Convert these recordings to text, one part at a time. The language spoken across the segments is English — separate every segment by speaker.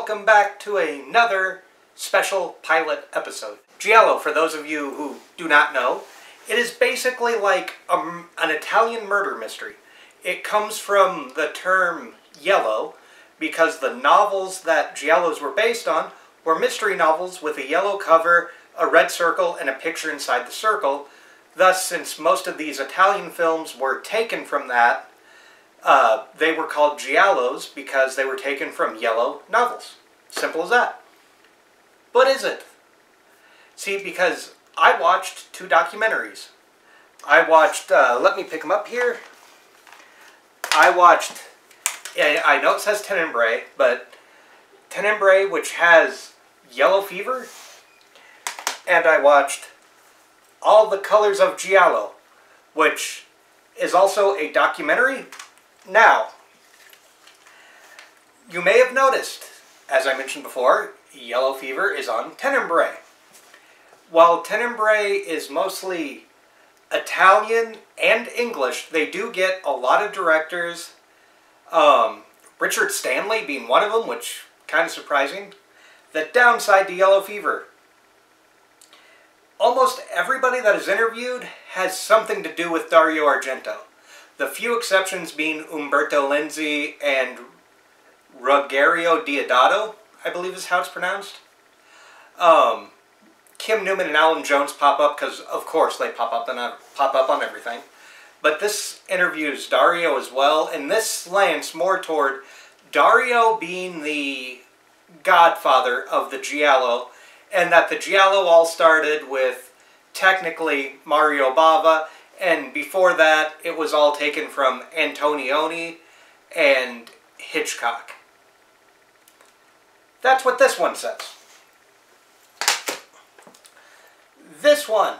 Speaker 1: welcome back to another special pilot episode. Giallo, for those of you who do not know, it is basically like an Italian murder mystery. It comes from the term yellow because the novels that Giallos were based on were mystery novels with a yellow cover, a red circle, and a picture inside the circle. Thus, since most of these Italian films were taken from that, they were called Giallos because they were taken from yellow novels. Simple as that. But is it? See, because I watched two documentaries. I watched, let me pick them up here. I watched, I know it says Tenebrae, but Tenebrae, which has yellow fever. And I watched All the Colors of Giallo, which is also a documentary. Now, you may have noticed, as I mentioned before, yellow fever is on Tenebrae. While Tenebrae is mostly Italian and English, they do get a lot of directors, Richard Stanley being one of them, which kind of surprising. The downside to yellow fever: almost everybody that is interviewed has something to do with Dario Argento. The few exceptions being Umberto Lenzi and Ruggero Deodato, I believe is how it's pronounced. Kim Newman and Alan Jones pop up because, of course, they pop up on everything. But this interviews Dario as well, and this slants more toward Dario being the godfather of the Giallo, and that the Giallo all started with, technically, Mario Bava, and before that, it was all taken from Antonioni and Hitchcock. That's what this one says. This one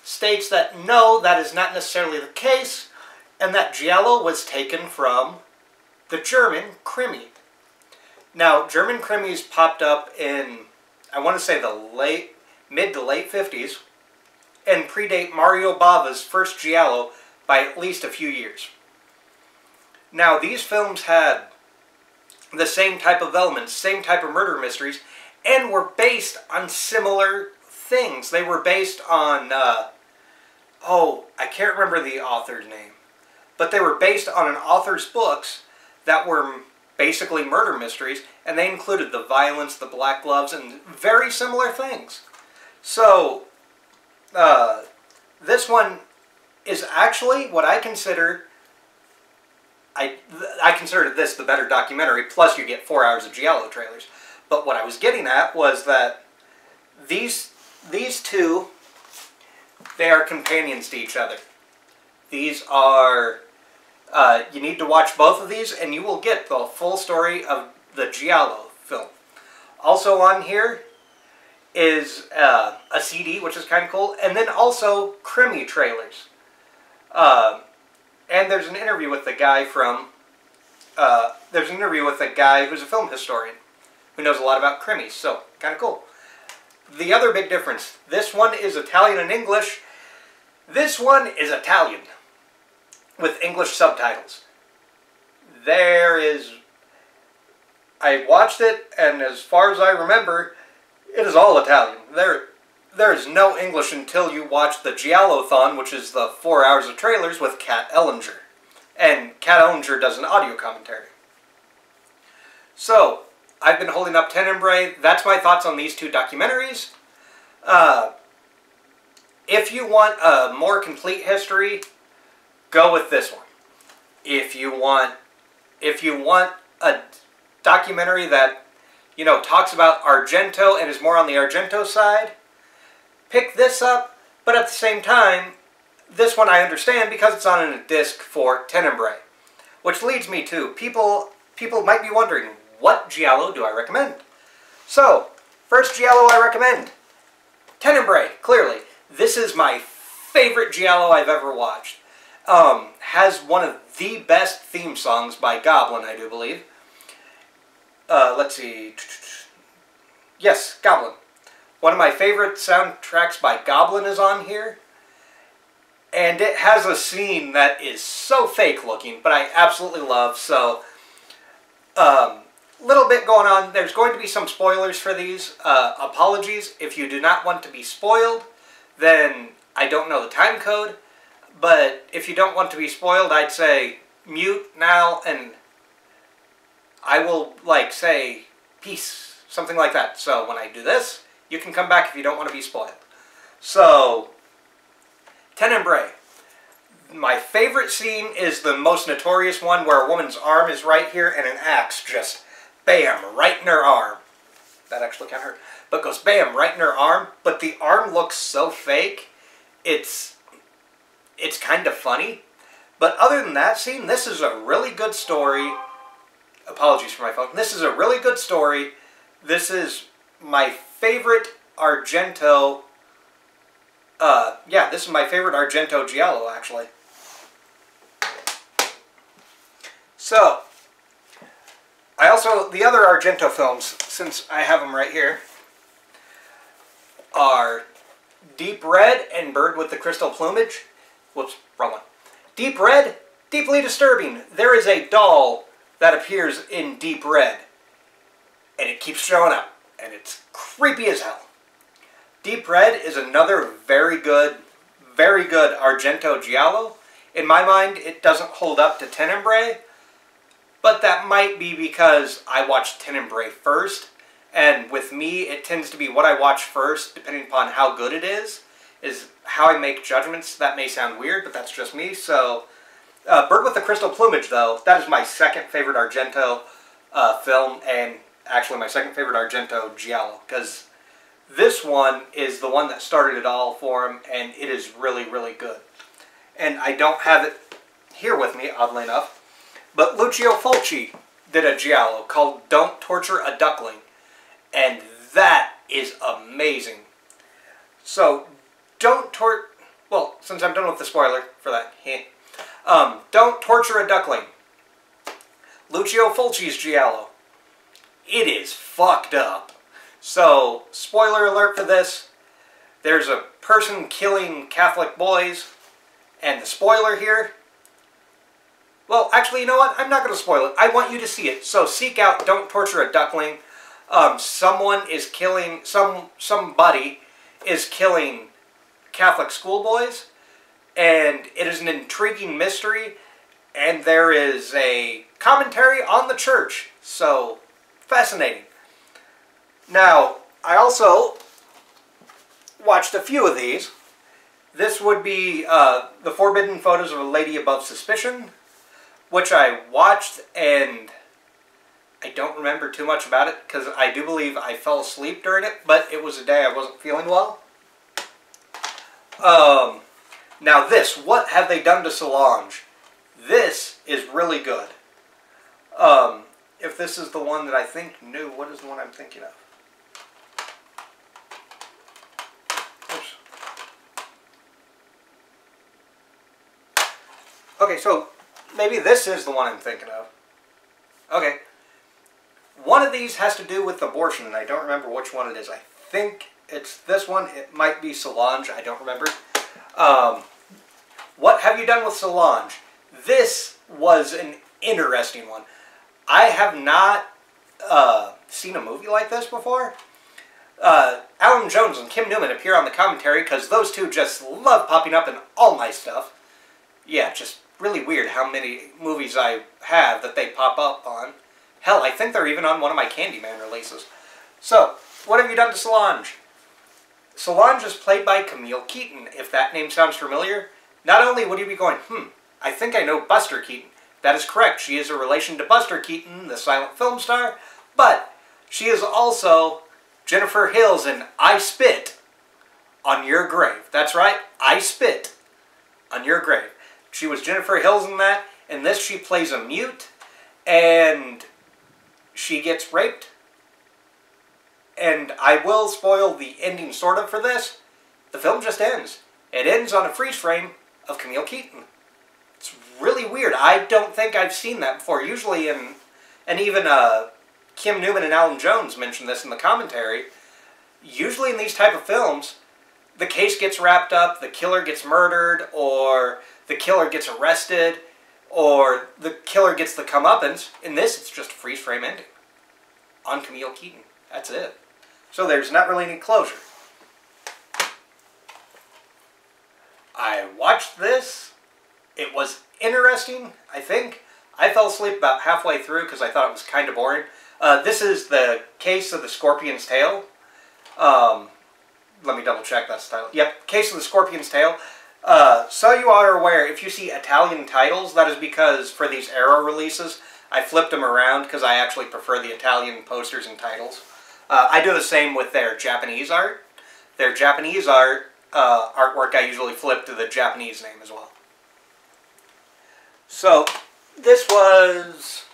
Speaker 1: states that no, that is not necessarily the case, and that Giallo was taken from the German Krimi. Now, German Krimis popped up in, I want to say, the mid to late 50s, and predate Mario Bava's first Giallo by at least a few years. Now, these films had the same type of elements, same type of murder mysteries, and were based on similar things. They were based on, oh, I can't remember the author's name, but they were based on an author's books that were basically murder mysteries, and they included the violence, the black gloves, and very similar things. So, this one is actually what I consider, I consider this the better documentary, plus you get 4 hours of Giallo trailers. But what I was getting at was that these two, they are companions to each other. These are, you need to watch both of these and you will get the full story of the Giallo film. Also on here is a CD, which is kind of cool, and then also Krimi trailers. And there's an interview with the guy from, there's an interview with a guy who's a film historian, who knows a lot about Krimis, so kind of cool. The other big difference, this one is Italian and English, this one is Italian, with English subtitles. There is, I watched it, and as far as I remember, it is all Italian. There is no English until you watch the Giallo-thon, which is the 4 hours of trailers with Kat Ellinger. And Kat Ellinger does an audio commentary. So, I've been holding up Tenebrae. That's my thoughts on these two documentaries. If you want a more complete history, go with this one. If you want a documentary that, you know, talks about Argento and is more on the Argento side, pick this up, but at the same time, this one I understand because it's on a disc for Tenebrae. Which leads me to, people might be wondering, what Giallo do I recommend? So, first Giallo I recommend, Tenebrae, clearly. This is my favorite Giallo I've ever watched. Has one of the best theme songs by Goblin, I do believe. Let's see. Yes, Goblin. One of my favorite soundtracks by Goblin is on here. And it has a scene that is so fake looking, but I absolutely love. So, little bit going on. There's going to be some spoilers for these. Apologies. If you do not want to be spoiled, then I don't know the time code. But if you don't want to be spoiled, I'd say mute now, and I will, like, say peace, something like that. So when I do this, you can come back if you don't want to be spoiled. So, Tenebrae. My favorite scene is the most notorious one where a woman's arm is right here and an axe just, bam, right in her arm. That actually kind of hurt. But goes bam, right in her arm. But the arm looks so fake, it's kind of funny. But other than that scene, this is a really good story. Apologies for my phone. This is a really good story. This is my favorite Argento. Yeah, this is my favorite Argento Giallo, actually. So, the other Argento films, since I have them right here, are Deep Red and Bird with the Crystal Plumage. Whoops, wrong one. Deep Red, deeply disturbing. There is a doll that appears in Deep Red, and it keeps showing up, and it's creepy as hell. Deep Red is another very good Argento Giallo. In my mind, it doesn't hold up to Tenebrae, but that might be because I watched Tenebrae first, and with me, it tends to be what I watch first, depending upon how good it is how I make judgments. That may sound weird, but that's just me. So, Bird with the Crystal Plumage, though, that is my second favorite Argento film, and actually my second favorite Argento Giallo, because this one is the one that started it all for him, and it is really, really good. And I don't have it here with me, oddly enough, but Lucio Fulci did a Giallo called Don't Torture a Duckling, and that is amazing. So, well, since I'm done with the spoiler for that, Don't Torture a Duckling. Lucio Fulci's Giallo. It is fucked up. So, spoiler alert for this. There's a person killing Catholic boys, and the spoiler here... Well, actually, you know what? I'm not going to spoil it. I want you to see it. So, seek out Don't Torture a Duckling. Somebody is killing Catholic schoolboys, and it is an intriguing mystery, and there is a commentary on the church. So, fascinating. Now, I also watched a few of these. This would be The Forbidden Photos of a Lady Above Suspicion, which I watched, and I don't remember too much about it, because I do believe I fell asleep during it, but it was a day I wasn't feeling well. Now this, What Have They Done to Solange? This is really good. If this is the one that I think new, what is the one I'm thinking of? Oops. Okay, so maybe this is the one I'm thinking of. Okay. One of these has to do with abortion, and I don't remember which one it is. I think it's this one. It might be Solange. I don't remember. What Have You Done with Solange? This was an interesting one. I have not seen a movie like this before. Alan Jones and Kim Newman appear on the commentary because those two just love popping up in all my stuff. Yeah, just really weird how many movies I have that they pop up on. Hell, I think they're even on one of my Candyman releases. So, What Have You Done to Solange? Solange is played by Camille Keaton. If that name sounds familiar, not only would you be going, I think I know Buster Keaton. That is correct. She is a relation to Buster Keaton, the silent film star, but she is also Jennifer Hills in I Spit on Your Grave. That's right, I Spit on Your Grave. She was Jennifer Hills in that. In this, she plays a mute, and she gets raped. And I will spoil the ending sort of for this. The film just ends. It ends on a freeze frame of Camille Keaton. It's really weird. I don't think I've seen that before. Usually and even Kim Newman and Alan Jones mentioned this in the commentary. Usually in these type of films, the case gets wrapped up, the killer gets murdered, or the killer gets arrested, or the killer gets the comeuppance. In this, it's just a freeze frame ending. on Camille Keaton. That's it. So there's not really any closure. I watched this. It was interesting, I think. I fell asleep about halfway through because I thought it was kind of boring. This is the Case of the Scorpion's Tail. Let me double check that's the title. Yep, Case of the Scorpion's Tail. So you are aware, if you see Italian titles, that is because for these Arrow releases, I flipped them around because I actually prefer the Italian posters and titles. I do the same with their Japanese art. Their Japanese artwork I usually flip to the Japanese name as well. So, this was...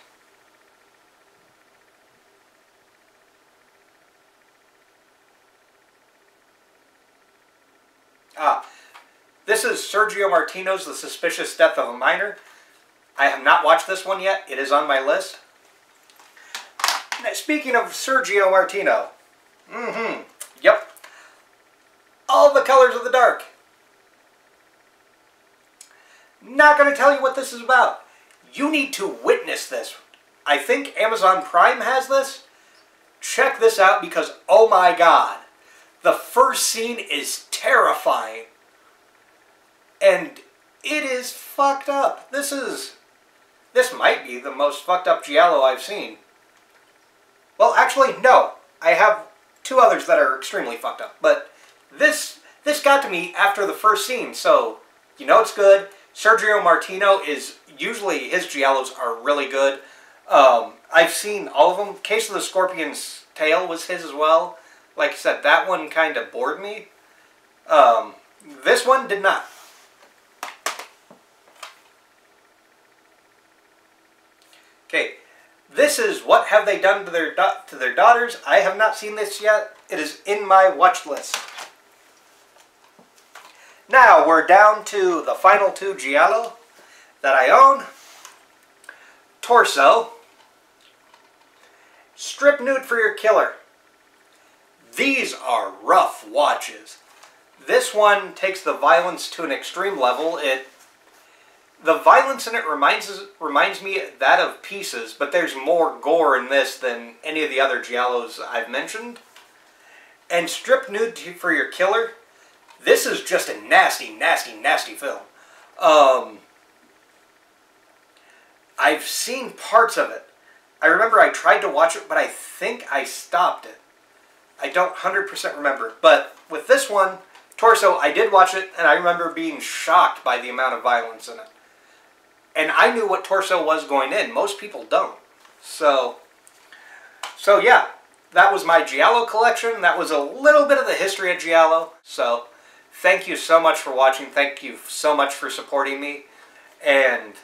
Speaker 1: This is Sergio Martino's The Suspicious Death of a Minor. I have not watched this one yet. It is on my list. Now, speaking of Sergio Martino. Yep. All the Colors of the Dark. Not going to tell you what this is about. You need to witness this. I think Amazon Prime has this. Check this out because, oh my god, the first scene is terrifying. And it is fucked up. This might be the most fucked up giallo I've seen. Well, actually, no. I have two others that are extremely fucked up. But this got to me after the first scene, so you know it's good. Sergio Martino is, usually his giallos are really good. I've seen all of them. Case of the Scorpion's Tail was his as well. Like I said, that one kind of bored me. This one did not. Okay, this is What Have They Done to Their Daughters. I have not seen this yet. It is in my watch list. Now we're down to the final two giallo that I own. Torso. Strip Nude for Your Killer. These are rough watches. This one takes the violence to an extreme level. The violence in it reminds me that of Pieces, but there's more gore in this than any of the other giallos I've mentioned. And Strip Nude for Your Killer, this is just a nasty, nasty, nasty film. I've seen parts of it. I remember I tried to watch it, but I think I stopped it. I don't 100% remember. But with this one, Torso, I did watch it, and I remember being shocked by the amount of violence in it. And I knew what Torso was going in. Most people don't. So yeah, that was my giallo collection. That was a little bit of the history of giallo. So thank you so much for watching. Thank you so much for supporting me. And